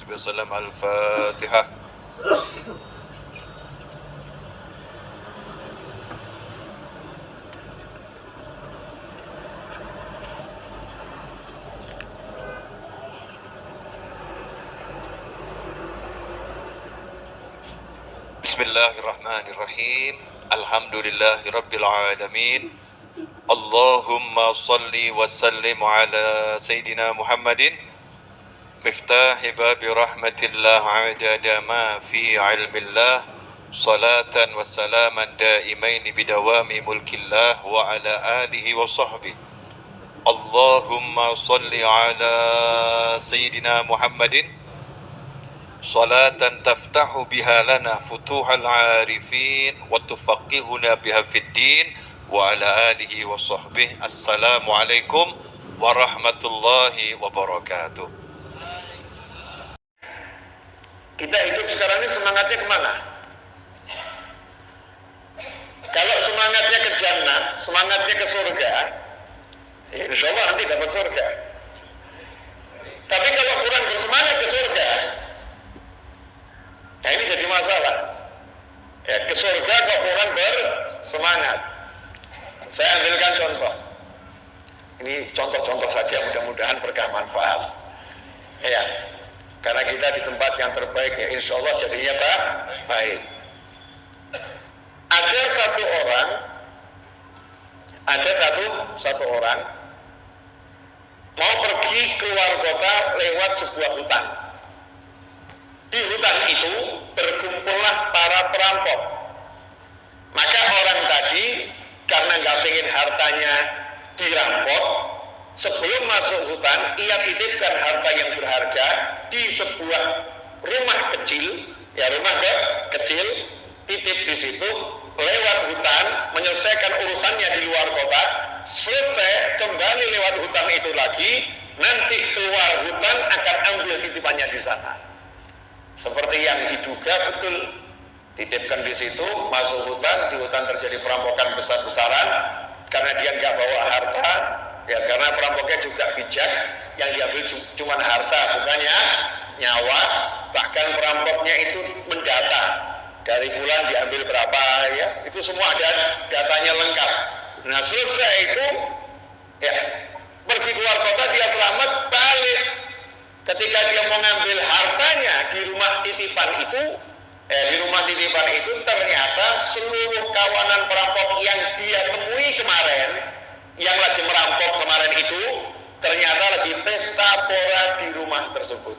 wasallam. Al-Fatihah. Bismillahirrahmanirrahim. Alhamdulillahirabbil alamin. Allahumma salli wa sallim ala Sayyidina Muhammadin miftahi babi rahmatillah adada ma fi ilmillah salatan wa salaman daimaini bidawami mulkillah wa ala alihi wa sahbihi. Allahumma salli ala Sayyidina Muhammadin salatan taftahu biha lana futuhal arifin wa tufaqihuna biha fid din wa ala alihi wa sahbihi. Assalamualaikum warahmatullahi wabarakatuh. Kita hidup sekarang ini semangatnya kemana? Kalau semangatnya ke jannah, semangatnya ke surga, ya insya Allah nanti dapat surga. Tapi kalau kurang bersemangat ke surga, nah ini jadi masalah. Ya, ke surga kok kurang bersemangat. Saya ambilkan contoh. Ini contoh-contoh saja, mudah-mudahan berkah manfaat. Ya, karena kita di tempat yang terbaik, ya insya Allah jadinya baik. Ada satu orang mau pergi keluar kota lewat sebuah hutan. Di hutan itu berkumpullah para perampok. Maka orang tadi karena nggak ingin hartanya dirampok, sebelum masuk hutan ia titipkan harta yang berharga di sebuah rumah kecil, kecil, titip di situ, lewat hutan, menyelesaikan urusannya di luar kota, selesai kembali lewat hutan itu lagi, nanti keluar hutan akan ambil titipannya di sana. Seperti yang diduga betul, titipkan di situ, masuk hutan, di hutan terjadi perampokan besar-besaran, karena dia nggak bawa harta, ya karena perampoknya juga bijak, yang diambil cuma harta, bukannya nyawa. Bahkan perampoknya itu mendata, dari fulan diambil berapa, ya itu semua ada datanya lengkap. Nah selesai itu, ya pergi keluar kota, dia selamat, balik. Ketika dia mau ngambil hartanya di rumah titipan itu, ternyata seluruh kawanan perampok yang dia temui kemarin, yang lagi merampok kemarin itu, ternyata lagi pesta pora di rumah tersebut.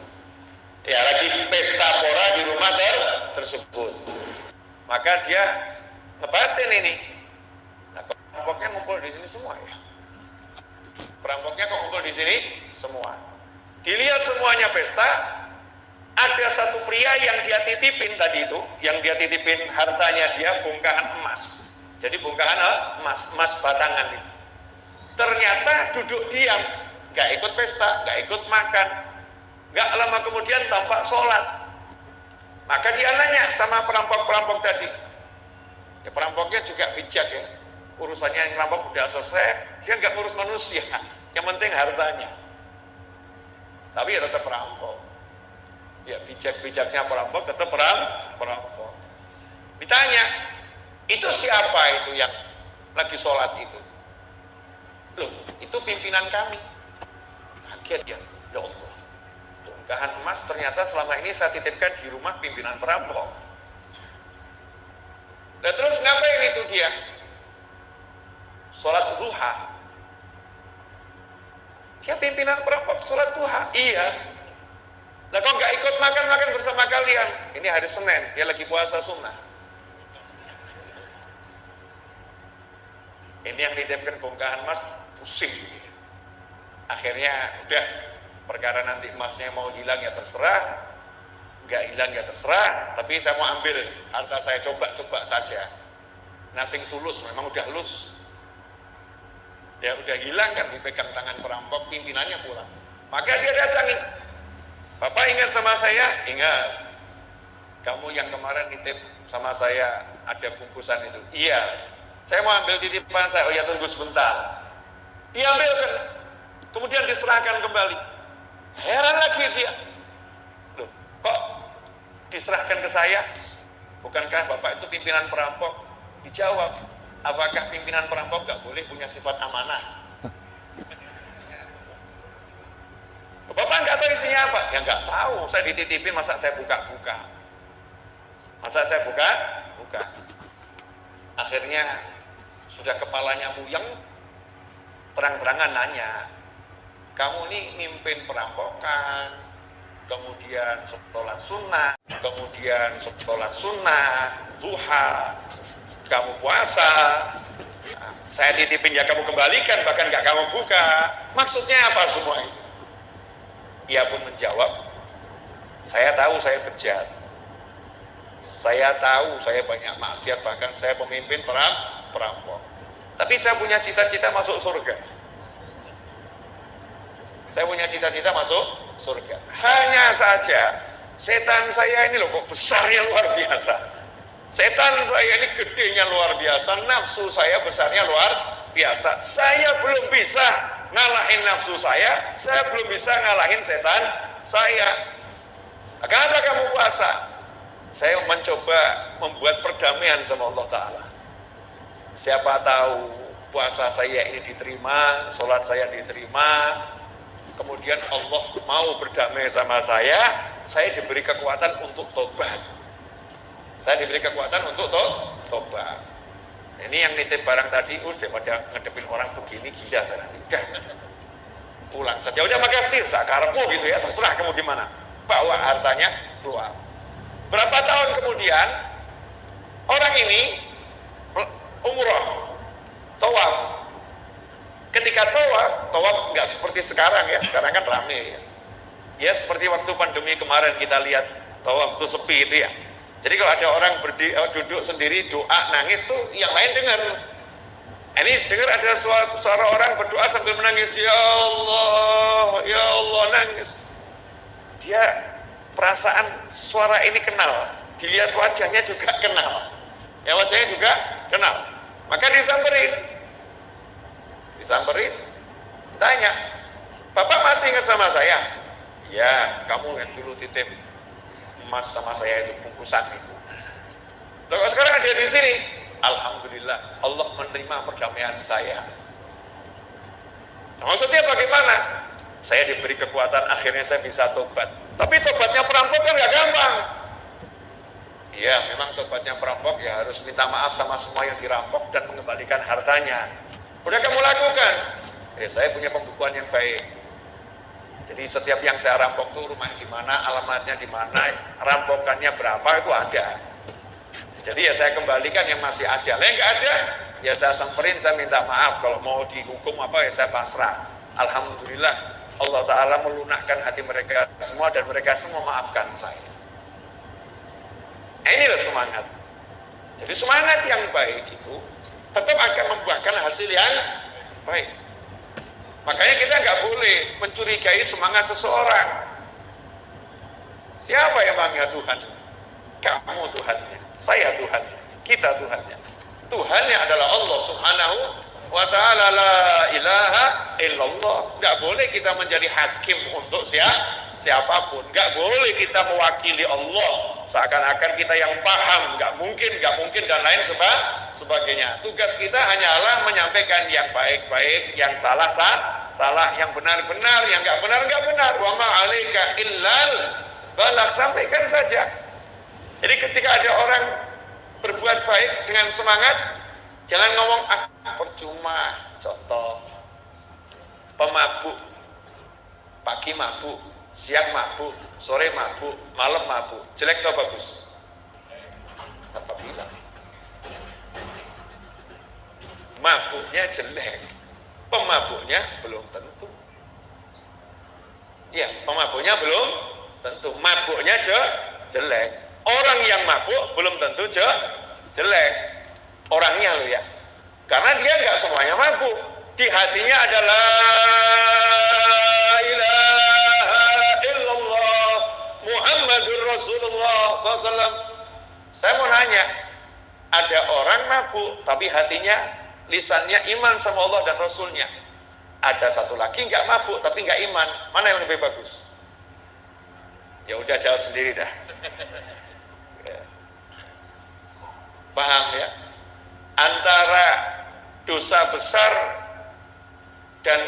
Ya, lagi pesta pora di rumah tersebut. Maka dia ngebatin ini. Nah, perampoknya ngumpul di sini semua ya. Perampoknya kok ngumpul di sini semua. Dilihat semuanya pesta, ada satu pria yang dia titipin tadi itu, yang dia titipin hartanya dia bongkahan emas. Jadi bongkahan emas batangan itu. Ternyata duduk diam, nggak ikut pesta, nggak ikut makan. Nggak lama kemudian tampak sholat. Maka dia nanya sama perampok-perampok tadi. Ya perampoknya juga bijak ya. Urusannya yang perampok udah selesai, dia nggak ngurus manusia. Yang penting hartanya. Tapi ya tetap perampok. Ya bijak-bijaknya perampok tetap perampok. Ditanya, itu siapa itu yang lagi sholat itu? Loh, itu pimpinan kami. Kaget ya, ya Allah. Bongkahan emas ternyata selama ini saya titipkan di rumah pimpinan perampok. Nah terus ngapain itu dia? Sholat duha. Dia pimpinan perampok sholat duha. Iya. Nah kok nggak ikut makan bersama kalian? Ini hari Senin, dia lagi puasa sunnah. Ini yang dititipkan bongkahan emas pusing. Akhirnya udah, perkara nanti emasnya mau hilang ya terserah, nggak hilang ya terserah. Tapi saya mau ambil harta saya, coba saja. Nothing tulus, memang udah lus. Ya udah hilang kan, dipegang tangan perampok, pimpinannya pulang. Maka dia datangi, Bapak ingat sama saya? Ingat. Kamu yang kemarin nitip sama saya ada bungkusan itu. Iya. Saya mau ambil titipan saya. Oh ya tunggu sebentar. Diambilkan. Kemudian diserahkan kembali. Heran lagi dia. Loh, diserahkan ke saya. Bukankah Bapak itu pimpinan perampok? Dijawab, apakah pimpinan perampok nggak boleh punya sifat amanah? Bapak nggak tahu isinya apa? Ya nggak tahu, saya dititipin, masa saya buka-buka? Masa saya buka-buka? Akhirnya sudah kepalanya muyeng, terang-terangan nanya, kamu ini mimpin perampokan, kemudian sholat sunnah, duha, kamu puasa, saya titipin ya kamu kembalikan, bahkan nggak kamu buka. Maksudnya apa semua ini? Ia pun menjawab, saya tahu saya bejat, saya tahu saya banyak maksiat, bahkan saya pemimpin perampok, tapi saya punya cita-cita masuk surga. Saya punya cita-cita masuk surga. Hanya saja setan saya ini loh kok besarnya luar biasa. Setan saya ini gedenya luar biasa, nafsu saya besarnya luar biasa. Saya belum bisa ngalahin nafsu saya belum bisa ngalahin setan saya. Kenapa kamu puasa? Saya mencoba membuat perdamaian sama Allah Ta'ala. Siapa tahu puasa saya ini diterima, sholat saya diterima, kemudian Allah mau berdamai sama saya diberi kekuatan untuk tobat. Saya diberi kekuatan untuk tobat. Ini yang nitip barang tadi, daripada ngedepin orang begini gila saya nanti. Udah, pulang saja. Udah makasih, sakarmu gitu ya, terserah kamu gimana. Bawa hartanya keluar. Berapa tahun kemudian, orang ini umroh, tawaf. Ketika tawaf nggak seperti sekarang ya, sekarang kan rame ya. Ya seperti waktu pandemi kemarin kita lihat tawaf itu sepi itu ya. Jadi kalau ada orang duduk sendiri doa nangis tuh yang lain dengar. Ini dengar ada suara orang berdoa sambil menangis, ya Allah nangis. Dia perasaan suara ini kenal, dilihat wajahnya juga kenal. Ya wajahnya juga kenal. Maka disamperin, tanya, Bapak masih ingat sama saya? Ya, kamu yang dulu titip emas sama saya itu bungkusan itu. Loh, kok sekarang ada di sini? Alhamdulillah, Allah menerima perdamaian saya. Nah, maksudnya bagaimana? Saya diberi kekuatan, akhirnya saya bisa tobat. Tapi tobatnya perampok kan gak gampang. Iya, memang tobatnya perampok ya harus minta maaf sama semua yang dirampok dan mengembalikan hartanya. Udah kamu lakukan? Saya punya pembukuan yang baik. Jadi setiap yang saya rampok tuh rumahnya di mana, alamatnya di mana, rampokannya berapa itu ada. Jadi ya saya kembalikan yang masih ada. Lah yang nggak ada, ya saya samperin, saya minta maaf. Kalau mau dihukum apa ya saya pasrah. Alhamdulillah Allah Ta'ala melunakkan hati mereka semua dan mereka semua maafkan saya. Inilah semangat. Jadi semangat yang baik itu tetap akan membuahkan hasil yang baik. Makanya kita nggak boleh mencurigai semangat seseorang. Siapa yang bangga Tuhan? Kamu Tuhannya, saya Tuhannya, kita Tuhannya. Tuhannya adalah Allah Subhanahu wa Ta'ala, la ilaha illallah. Nggak boleh kita menjadi hakim untuk siapapun. Nggak boleh kita mewakili Allah seakan-akan kita yang paham. Nggak mungkin dan lain sebagainya. Tugas kita hanyalah menyampaikan yang baik-baik, yang salah, yang benar-benar, yang nggak benar. Wa ma 'alaika illal balagh, sampaikan saja. Jadi ketika ada orang berbuat baik dengan semangat, jangan ngomong percuma. Contoh, pemabuk, pagi mabuk, siang mabuk, sore mabuk, malam mabuk, jelek atau bagus? Apa bilang? Mabuknya jelek, pemabuknya belum tentu. Ya, pemabuknya belum tentu, mabuknya jelek. Orang yang mabuk belum tentu jelek. Orangnya loh ya. Karena dia nggak semuanya mabuk. Di hatinya adalah ilaha illallah Muhammadur Rasulullah SAW. Saya mau nanya, ada orang mabuk tapi hatinya, lisannya iman sama Allah dan Rasulnya. Ada satu lagi nggak mabuk tapi nggak iman. Mana yang lebih bagus? Ya udah jawab sendiri dah. Paham ya? Antara dosa besar dan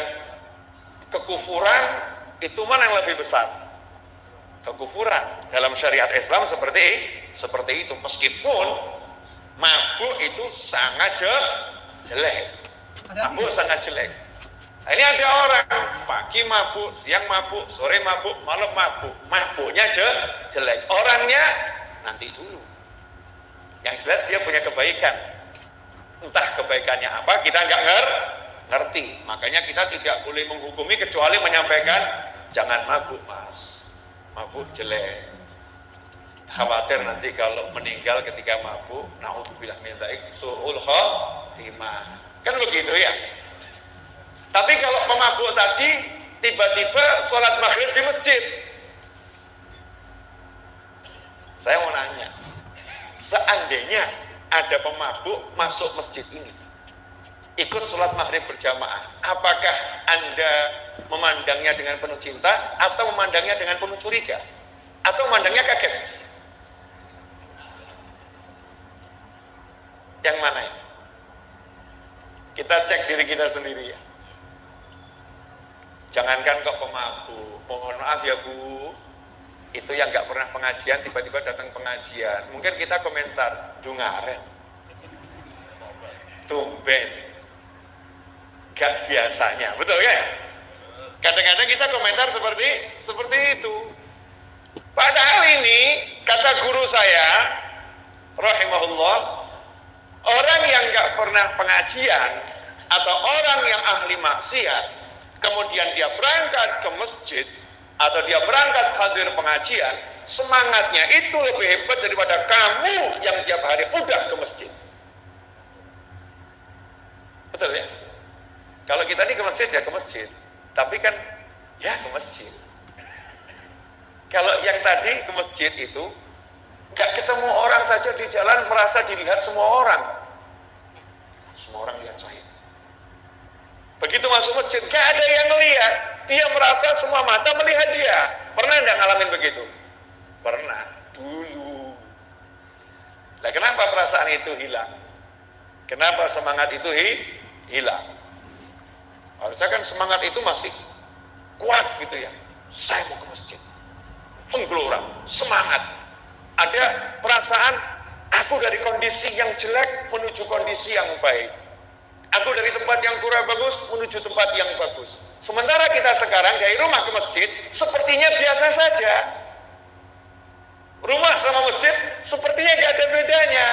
kekufuran, itu mana yang lebih besar? Kekufuran. Dalam syariat Islam seperti itu. Meskipun mabuk itu sangat jelek. Mabuk sangat jelek. Nah, ini ada orang pagi mabuk, siang mabuk, sore mabuk, malam mabuk. Mabuknya jelek. Orangnya nanti dulu. Yang jelas dia punya kebaikan. Entah kebaikannya apa, kita nggak ngerti. Makanya kita tidak boleh menghukumi kecuali menyampaikan, jangan mabuk mas, mabuk jelek. Khawatir nanti kalau meninggal ketika mabuk, naudzubillah min dzalik, su'ul khotimah. Kan begitu ya. Tapi kalau pemabuk tadi tiba-tiba sholat maghrib di masjid, saya mau nanya, seandainya ada pemabuk masuk masjid ini, ikut sholat maghrib berjamaah, apakah Anda memandangnya dengan penuh cinta atau memandangnya dengan penuh curiga? Atau memandangnya kaget? Yang mana ya? Kita cek diri kita sendiri ya. Jangankan kok pemabuk, mohon maaf ya Bu, itu yang nggak pernah pengajian tiba-tiba datang pengajian, mungkin kita komentar dungaren, tumben, gak biasanya, betul ya? Kadang-kadang kita komentar seperti itu. Padahal ini kata guru saya, rahimahullah, orang yang nggak pernah pengajian atau orang yang ahli maksiat, kemudian dia berangkat ke masjid atau dia berangkat hadir pengajian, semangatnya itu lebih hebat daripada kamu yang tiap hari udah ke masjid. Betul ya? Kalau kita ini ke masjid ya ke masjid, tapi kan ya ke masjid. Kalau yang tadi ke masjid itu nggak ketemu orang saja di jalan merasa dilihat semua orang lihat saya. Begitu masuk masjid gak ada yang melihat, dia merasa semua mata melihat dia. Pernah nggak ngalamin begitu? Pernah dulu. Nah, kenapa perasaan itu hilang? Kenapa semangat itu hilang? Harusnya kan semangat itu masih kuat gitu ya. Saya mau ke masjid, menggelora, semangat. Ada perasaan aku dari kondisi yang jelek menuju kondisi yang baik. Aku dari tempat yang kurang bagus menuju tempat yang bagus. Sementara kita sekarang dari rumah ke masjid sepertinya biasa saja. Rumah sama masjid sepertinya gak ada bedanya.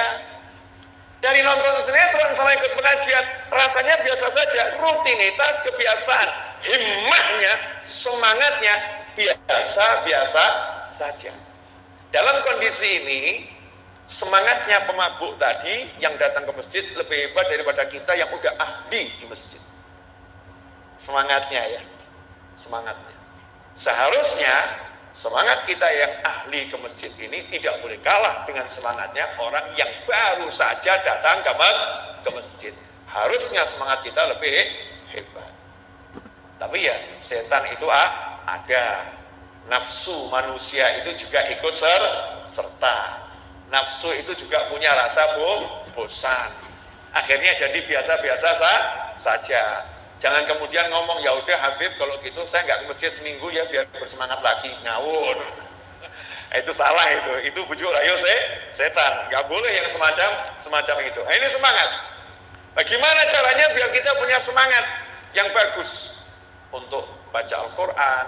Dari nonton sinetron sama ikut pengajian rasanya biasa saja. Rutinitas, kebiasaan, himmahnya, semangatnya biasa-biasa saja. Dalam kondisi ini, semangatnya pemabuk tadi yang datang ke masjid lebih hebat daripada kita yang udah ahli di masjid. Semangatnya ya, semangatnya. Seharusnya semangat kita yang ahli ke masjid ini tidak boleh kalah dengan semangatnya orang yang baru saja datang ke masjid. Harusnya semangat kita lebih hebat. Tapi ya setan itu ada. Nafsu manusia itu juga ikut serta. Nafsu itu juga punya rasa bosan. Akhirnya jadi biasa-biasa saja. Jangan kemudian ngomong, ya udah Habib kalau gitu saya nggak ke masjid seminggu ya biar bersemangat lagi. Ngawur. Itu salah itu. Itu bujuk rayu setan. Nggak boleh yang semacam itu. Nah, ini semangat. Bagaimana caranya biar kita punya semangat yang bagus untuk baca Al-Quran,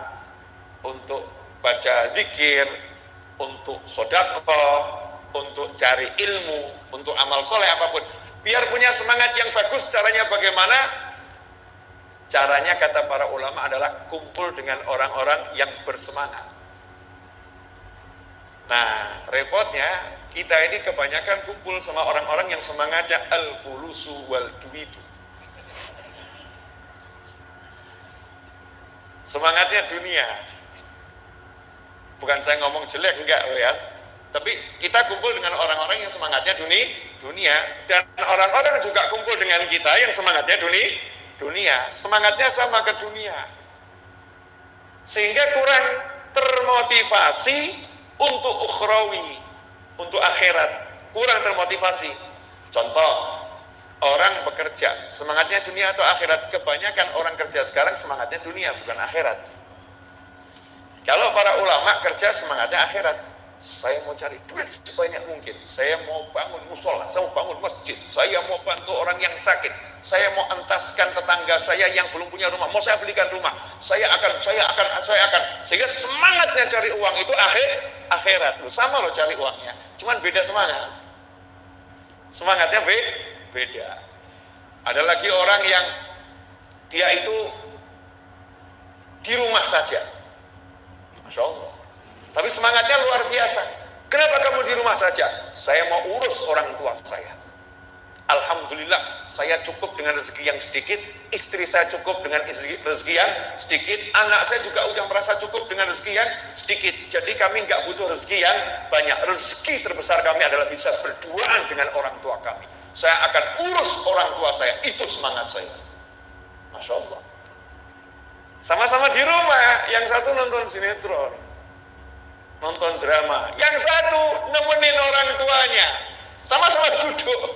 untuk baca zikir, untuk sedekah, untuk cari ilmu, untuk amal soleh apapun. Biar punya semangat yang bagus, caranya bagaimana? Caranya kata para ulama adalah kumpul dengan orang-orang yang bersemangat. Nah, repotnya kita ini kebanyakan kumpul sama orang-orang yang semangatnya al-fulusu wal duidu. Semangatnya dunia. Bukan saya ngomong jelek, enggak loh ya. Tapi kita kumpul dengan orang-orang yang semangatnya dunia. Dan orang-orang juga kumpul dengan kita yang semangatnya dunia. Semangatnya sama ke dunia. Sehingga kurang termotivasi untuk ukhrawi, untuk akhirat. Kurang termotivasi. Contoh, orang bekerja, semangatnya dunia atau akhirat? Kebanyakan orang kerja sekarang semangatnya dunia, bukan akhirat. Kalau para ulama kerja semangatnya akhirat. Saya mau cari duit sebanyak mungkin, saya mau bangun musola, saya mau bangun masjid, saya mau bantu orang yang sakit, saya mau entaskan tetangga saya yang belum punya rumah, mau saya belikan rumah, saya akan, sehingga semangatnya cari uang itu akhirat. Sama loh cari uangnya, cuman beda semangatnya beda. Ada lagi orang yang dia itu di rumah saja, Masya Allah, tapi semangatnya luar biasa. Kenapa kamu di rumah saja? Saya mau urus orang tua saya. Alhamdulillah, saya cukup dengan rezeki yang sedikit, istri saya cukup dengan rezeki yang sedikit, anak saya juga udah merasa cukup dengan rezeki yang sedikit. Jadi kami nggak butuh rezeki yang banyak. Rezeki terbesar kami adalah bisa berduaan dengan orang tua kami. Saya akan urus orang tua saya, itu semangat saya. Masya Allah. Sama-sama di rumah, yang satu nonton sinetron, nonton drama, yang satu nemenin orang tuanya, sama-sama duduk,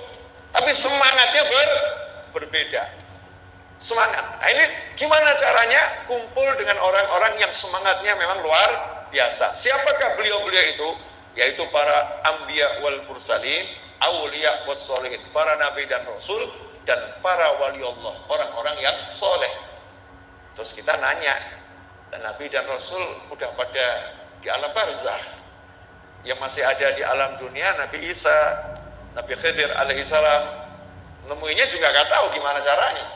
tapi semangatnya berbeda. Semangat. Nah, ini gimana caranya kumpul dengan orang-orang yang semangatnya memang luar biasa. Siapakah beliau-beliau itu? Yaitu para anbiya wal mursalin, auliya was solihin, para nabi dan rasul, dan para wali Allah, orang-orang yang soleh. Terus kita nanya, dan nabi dan rasul udah pada di alam barzakh, yang masih ada di alam dunia, Nabi Isa, Nabi Khidir alaihissalam, nemuinya juga gak tahu gimana caranya.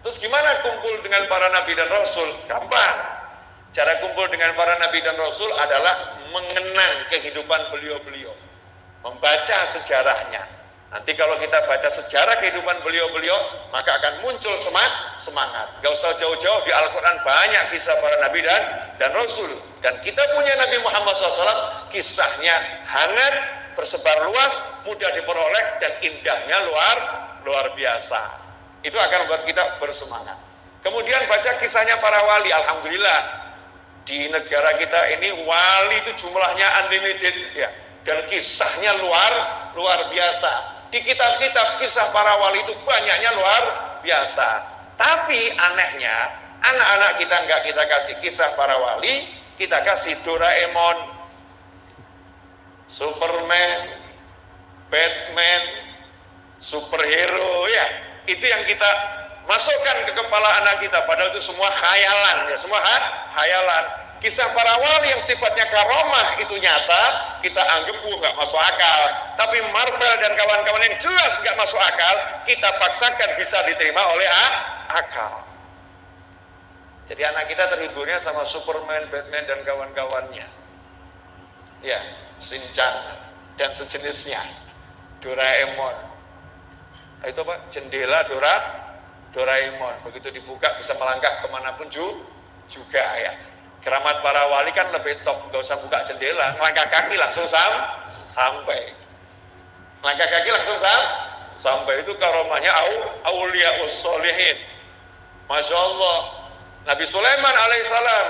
Terus gimana kumpul dengan para nabi dan rasul? Gampang. Cara kumpul dengan para nabi dan rasul adalah mengenang kehidupan beliau-beliau, membaca sejarahnya. Nanti kalau kita baca sejarah kehidupan beliau-beliau, maka akan muncul semangat. Gak usah jauh-jauh, di Al-Quran banyak kisah para nabi dan rasul. Dan kita punya Nabi Muhammad SAW, kisahnya hangat, tersebar luas, mudah diperoleh, dan indahnya luar biasa. Itu akan membuat kita bersemangat. Kemudian baca kisahnya para wali. Alhamdulillah, di negara kita ini wali itu jumlahnya unlimited, ya, dan kisahnya luar biasa. Di kitab-kitab kisah para wali itu banyaknya luar biasa. Tapi anehnya, anak-anak kita nggak kita kasih kisah para wali, kita kasih Doraemon, Superman, Batman, superhero, ya. Itu yang kita masukkan ke kepala anak kita, padahal itu semua khayalan, ya, semua khayalan. Kisah para wali yang sifatnya karomah itu nyata, kita anggap nggak masuk akal. Tapi Marvel dan kawan-kawan yang jelas nggak masuk akal, kita paksakan bisa diterima oleh akal. Jadi anak kita terhiburnya sama Superman, Batman dan kawan-kawannya, ya, Shinchan dan sejenisnya, Doraemon. Itu apa? Jendela Doraemon. Begitu dibuka bisa melangkah kemanapun juga, ya. Keramat para wali kan lebih top, nggak usah buka jendela, melangkah kaki langsung sampai. Melangkah kaki langsung sampai. Itu karomahnya auliya ussolihin. Masya Allah. Nabi Sulaiman alaihissalam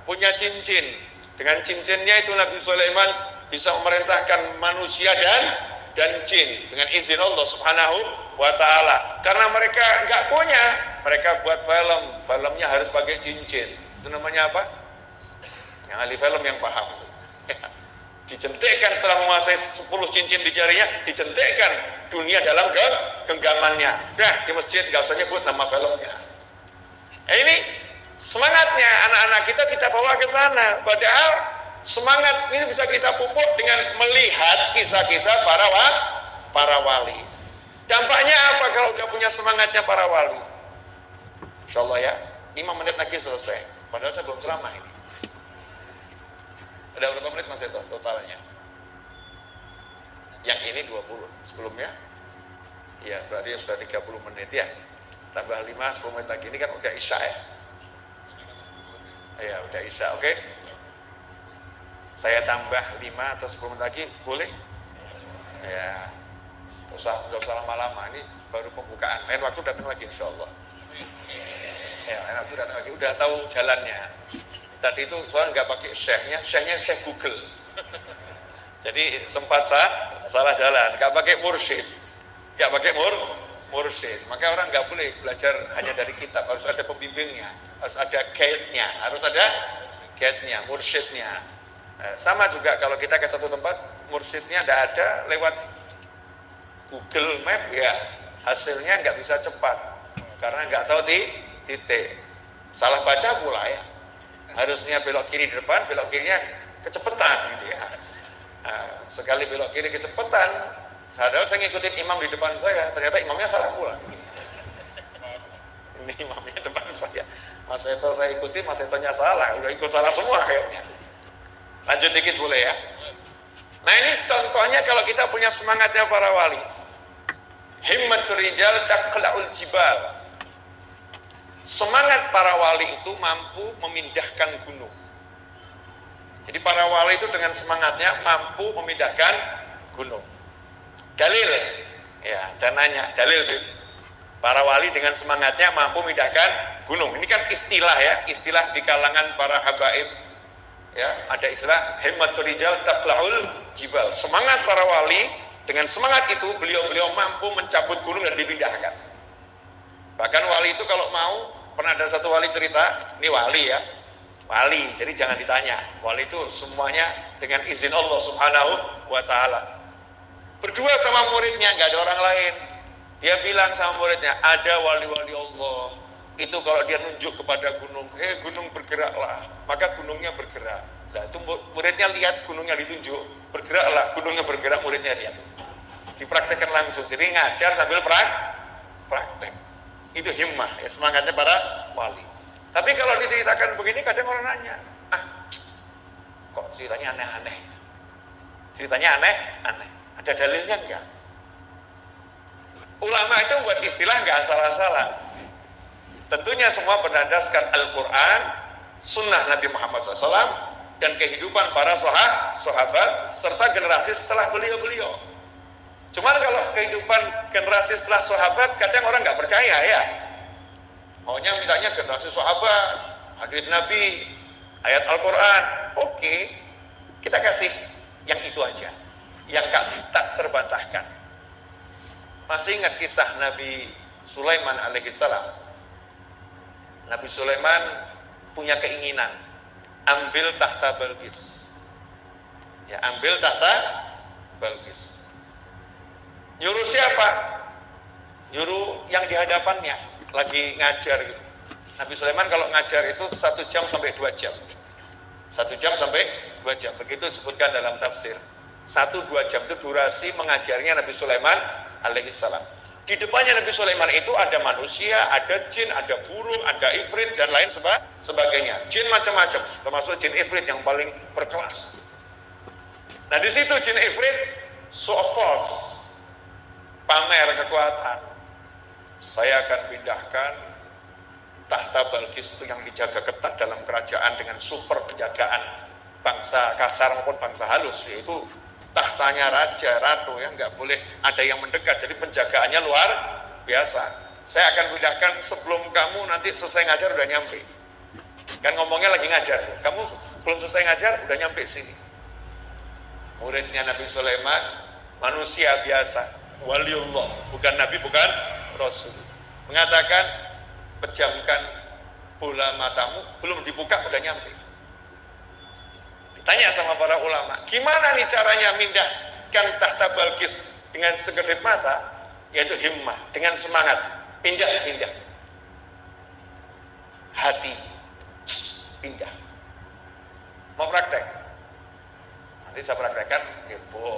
punya cincin. Dengan cincinnya itu Nabi Sulaiman bisa memerintahkan manusia dan jin dengan izin Allah Subhanahu wa ta'ala. Karena mereka nggak punya, mereka buat filmnya harus pakai cincin. Itu namanya apa? Yang ahli film yang paham. Dijentikkan setelah menguasai 10 cincin di jarinya, dijentikkan dunia dalam genggamannya. Nah, di masjid gak usah nyebut nama filmnya. Ini semangatnya anak-anak kita bawa ke sana. Padahal semangat ini bisa kita pupuk dengan melihat kisah-kisah para wali. Dampaknya apa kalau udah punya semangatnya para wali? Insya Allah ya, 5 menit lagi selesai. Padahal saya belum ceramah ini. Ada berapa menit Mas Eto totalnya? Yang ini 20, sebelumnya? Ya, berarti sudah 30 menit ya. Tambah 5, 10 menit lagi, ini kan udah Isya ya? Ya, udah Isya, oke? Saya tambah 5 atau 10 menit lagi, boleh? Ya, nggak usah lama-lama, ini baru pembukaan. Lain waktu datang lagi insya Allah. Ya, lain waktu datang lagi, udah tahu jalannya. Tadi itu soalnya nggak pakai syekhnya Syekh Google. Jadi sempat salah jalan, nggak pakai mursyid. nggak pakai mursyid. Maka orang nggak boleh belajar hanya dari kitab, harus ada pembimbingnya, harus ada guide-nya, mursyidnya. Sama juga kalau kita ke satu tempat, mursyidnya nggak ada, lewat Google Map ya hasilnya nggak bisa cepat karena nggak tahu titik. Salah baca pula ya. Harusnya belok kiri di depan, belok kirinya kecepatan gitu ya. Nah, sekali belok kiri kecepatan, padahal saya ngikutin imam di depan saya, ternyata imamnya salah pula. Ini imamnya depan saya, Mas Eto saya ikuti, Mas Etonya salah, udah ikut salah semua kayaknya. Lanjut dikit boleh ya. Nah ini contohnya kalau kita punya semangatnya para wali. Himmatur rijal taqla'ul jibal. Semangat para wali itu mampu memindahkan gunung. Jadi para wali itu dengan semangatnya mampu memindahkan gunung. Dalil, ya, dan nanya, dalil itu. Para wali dengan semangatnya mampu memindahkan gunung. Ini kan istilah ya, istilah di kalangan para habaib. Ya, ada istilah himmatur rijal taqla'ul jibal. Semangat para wali, dengan semangat itu beliau-beliau mampu mencabut gunung dan dipindahkan. Bahkan wali itu kalau mau, pernah ada satu wali cerita, ini wali ya, wali, jadi jangan ditanya. Wali itu semuanya dengan izin Allah Subhanahu wa ta'ala. Berdua sama muridnya, nggak ada orang lain. Dia bilang sama muridnya, ada wali-wali Allah. Itu kalau dia nunjuk kepada gunung, gunung bergeraklah, maka gunungnya bergerak. Nah, itu muridnya lihat gunungnya ditunjuk, bergeraklah, gunungnya bergerak, muridnya lihat. Dipraktekkan langsung, jadi ngajar sambil praktek. Itu himmah, ya, semangatnya para wali. Tapi kalau diceritakan begini, kadang orang nanya, kok ceritanya aneh-aneh? Ceritanya aneh-aneh. Ada dalilnya enggak? Ulama itu buat istilah enggak asal-asalan. Tentunya semua berdasarkan Al-Quran, Sunnah Nabi Muhammad SAW, dan kehidupan para sahabat serta generasi setelah beliau-beliau. Cuman kalau kehidupan generasi setelah sahabat, kadang orang nggak percaya ya. Maunya mintanya generasi sahabat, hadis Nabi, ayat Al-Quran. Oke, kita kasih yang itu aja, yang tak terbantahkan. Masih ingat kisah Nabi Sulaiman alaihissalam? Nabi Sulaiman punya keinginan ambil tahta Balqis. Ya, ambil tahta Balqis. Nyuruh siapa? Nyuruh yang di hadapannya, lagi ngajar gitu. Nabi Sulaiman kalau ngajar itu 1 jam sampai 2 jam. 1 jam sampai 2 jam. Begitu disebutkan dalam tafsir. 1-2 jam itu durasi mengajarnya Nabi Sulaiman alaihissalam. Di depannya Nabi Sulaiman itu ada manusia, ada jin, ada burung, ada ifrit, dan lain sebagainya. Jin macam-macam, termasuk jin ifrit yang paling berkelas. Nah di situ jin ifrit show of force, pamer kekuatan. Saya akan pindahkan tahta Balqis itu yang dijaga ketat dalam kerajaan dengan super penjagaan bangsa kasar maupun bangsa halus, yaitu tahtanya raja, ratu, ya, nggak boleh ada yang mendekat, jadi penjagaannya luar biasa. Saya akan pindahkan sebelum kamu nanti selesai ngajar udah nyampe. Kan ngomongnya lagi ngajar, kamu belum selesai ngajar udah nyampe sini. Muridnya Nabi Sulaiman manusia biasa, waliullah, bukan nabi, bukan rasul, mengatakan pejamkan bola matamu, belum dibuka udah nyampe. Tanya sama para ulama, gimana nih caranya mindahkan tahta Balqis dengan sekedip mata? Yaitu himmah, dengan semangat, pindah. Hati, pindah. Mau praktek? Nanti saya praktekkan, gitu.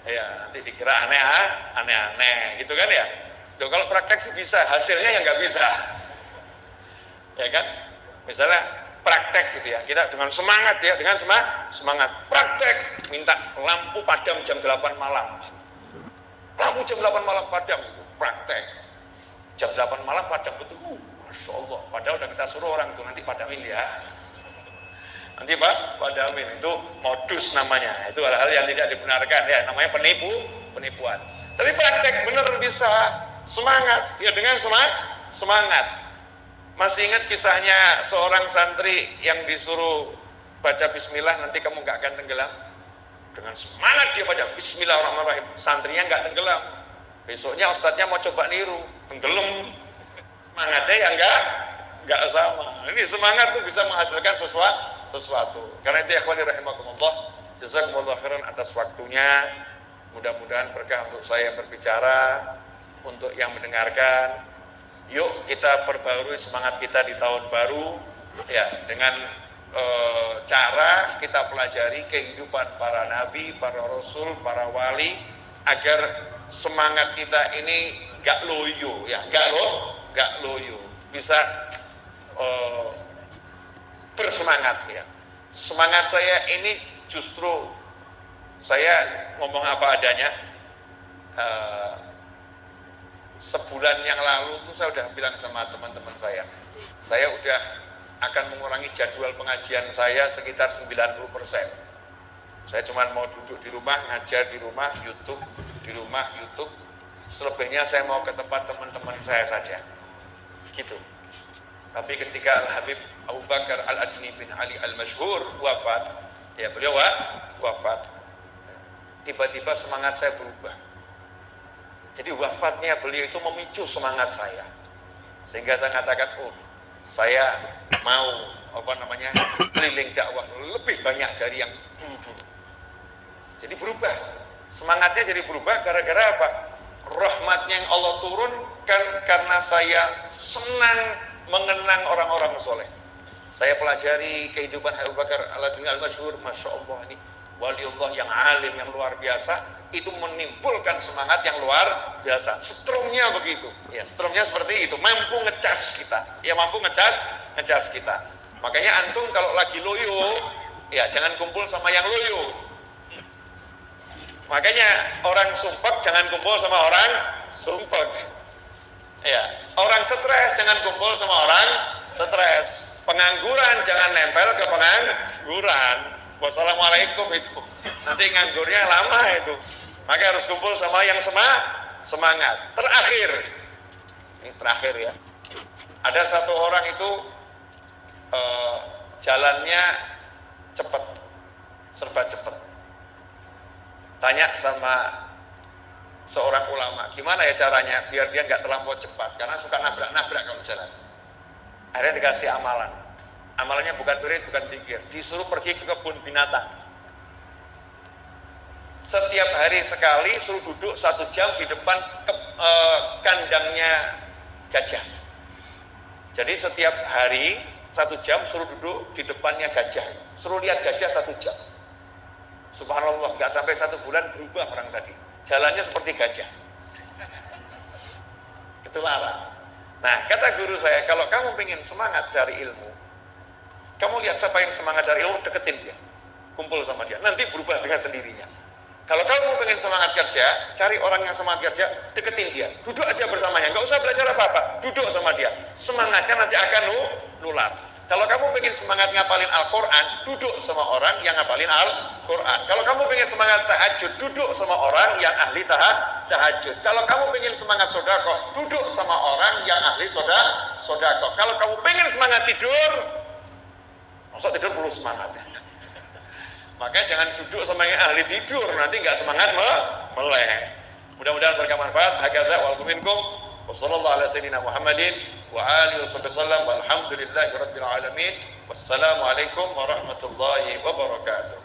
Ya, nanti dikira aneh-aneh, gitu kan ya? Duh, kalau praktek sih bisa, hasilnya yang nggak bisa. Ya kan? Misalnya, praktek gitu ya, kita dengan semangat ya, dengan semangat praktek, minta lampu padam jam 8 malam, lampu jam 8 malam padam, praktek jam 8 malam padam, betul, Masya Allah. Padahal udah kita suruh orang itu nanti padamin ya, nanti Pak padamin, itu modus namanya, itu hal-hal yang tidak dibenarkan ya, namanya penipuan. Tapi praktek bener bisa, semangat ya, dengan semangat. Masih ingat kisahnya seorang santri yang disuruh baca bismillah nanti kamu nggak akan tenggelam? Dengan semangat dia baca Bismillahirrahmanirrahim, santrinya nggak tenggelam. Besoknya ustadznya mau coba niru, tenggelam. Semangatnya ya nggak sama. Ini semangat tuh bisa menghasilkan sesuatu. Karena itu ikhwani rahimakumullah, jazakumullah khairan atas waktunya. Mudah-mudahan berkah untuk saya berbicara, untuk yang mendengarkan. Yuk kita perbarui semangat kita di tahun baru ya dengan cara kita pelajari kehidupan para nabi, para rasul, para wali, agar semangat kita ini gak loyo ya, gak loyo, bisa bersemangat ya. Semangat saya ini justru saya ngomong apa adanya. Sebulan yang lalu tuh saya udah bilang sama teman-teman saya udah akan mengurangi jadwal pengajian saya sekitar 90%. Saya cuma mau duduk di rumah, ngajar di rumah, YouTube di rumah, YouTube. Selebihnya saya mau ke tempat teman-teman saya saja. Gitu. Tapi ketika Al-Habib Abu Bakar Al-Adni bin Ali Al-Masyhur wafat, ya beliau wafat. Tiba-tiba semangat saya berubah. Jadi wafatnya beliau itu memicu semangat saya. Sehingga saya katakan, oh, saya mau keliling dakwah lebih banyak dari yang dulu-dulu. Jadi berubah. Semangatnya jadi berubah gara-gara apa? Rahmatnya yang Allah turunkan karena saya senang mengenang orang-orang soleh. Saya pelajari kehidupan Abu Bakar Al-Adni Al-Masyhur, Masya Allah, ini waliullah yang alim, yang luar biasa, itu menimbulkan semangat yang luar biasa. Strongnya begitu, ya strongnya seperti itu, mampu ngecas kita, ya mampu ngecas kita. Makanya antum kalau lagi loyo, ya jangan kumpul sama yang loyo. Makanya orang sumpek jangan kumpul sama orang sumpek. Ya, orang stres jangan kumpul sama orang stres. Pengangguran jangan nempel ke pengangguran. Wassalamualaikum itu. Nanti nganggurnya lama itu. Maka harus kumpul sama yang semangat. Terakhir, ini terakhir ya. Ada satu orang itu jalannya cepat, serba cepat. Tanya sama seorang ulama, gimana ya caranya biar dia nggak terlampau cepat, karena suka nabrak-nabrak kalau jalan. Akhirnya dikasih amalan. Amalannya bukan berit, bukan pikir, disuruh pergi ke kebun binatang. Setiap hari sekali suruh duduk 1 jam di depan kandangnya gajah. Jadi setiap hari 1 jam suruh duduk di depannya gajah, suruh lihat gajah 1 jam. Subhanallah, nggak sampai 1 bulan berubah orang tadi. Jalannya seperti gajah. Ketularan. Nah, kata guru saya, kalau kamu pengen semangat cari ilmu, kamu lihat siapa yang semangat cari ilmu, deketin dia, kumpul sama dia, nanti berubah dengan sendirinya. Kalau kamu pengen semangat kerja, cari orang yang semangat kerja, deketin dia, duduk aja bersamanya, nggak usah belajar apa-apa, duduk sama dia, semangatnya nanti akan nular. Kalau kamu pengen semangat ngapalin Al-Quran, duduk sama orang yang ngapalin Al-Quran. Kalau kamu pengen semangat tahajud, duduk sama orang yang ahli tahajud. Kalau kamu pengen semangat sodako, duduk sama orang yang ahli sodako. Kalau kamu pengen semangat tidur, masa tidur perlu semangat. Makanya jangan duduk sama yang ahli tidur, nanti nggak semangat melek. Mudah-mudahan bermanfaat. Hakadza wa'alaikum minkum. Wassallallahu ala sayyidina Muhammadin wa alihi wasallam walhamdulillahi rabbil alamin. Wassalamualaikum warahmatullahi wabarakatuh.